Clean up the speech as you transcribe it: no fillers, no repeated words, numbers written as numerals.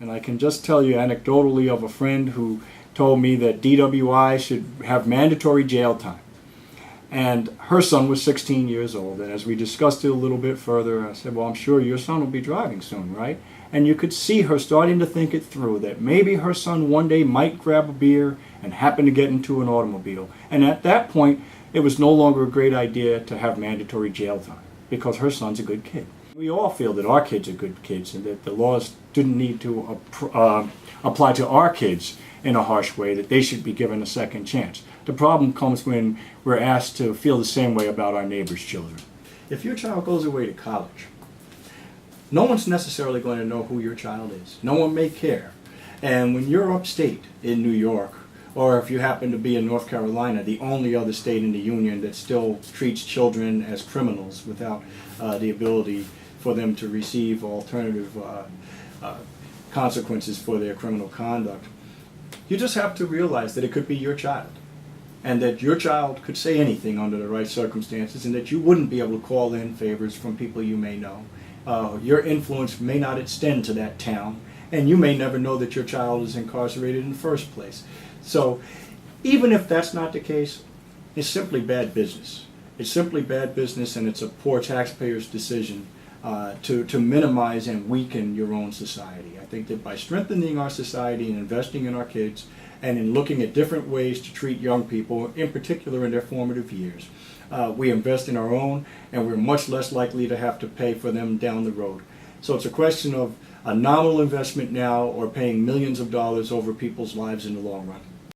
And I can just tell you anecdotally of a friend who told me that DWI should have mandatory jail time. And her son was 16 years old. And as we discussed it a little bit further, I said, well, I'm sure your son will be driving soon, right? And you could see her starting to think it through, that maybe her son one day might grab a beer and happen to get into an automobile. And at that point, it was no longer a great idea to have mandatory jail time because her son's a good kid. We all feel that our kids are good kids and that the laws didn't need to apply to our kids in a harsh way, that they should be given a second chance. The problem comes when we're asked to feel the same way about our neighbors' children. If your child goes away to college, no one's necessarily going to know who your child is. No one may care. And when you're upstate in New York, or if you happen to be in North Carolina, the only other state in the union that still treats children as criminals without the ability for them to receive alternative consequences for their criminal conduct, you just have to realize that it could be your child, and that your child could say anything under the right circumstances, and that you wouldn't be able to call in favors from people you may know. Your influence may not extend to that town, and you may never know that your child is incarcerated in the first place. So even if that's not the case, it's simply bad business. It's simply bad business, and it's a poor taxpayer's decision to minimize and weaken your own society. I think that by strengthening our society and investing in our kids and in looking at different ways to treat young people, in particular in their formative years, we invest in our own, and we're much less likely to have to pay for them down the road. So it's a question of a nominal investment now or paying millions of dollars over people's lives in the long run.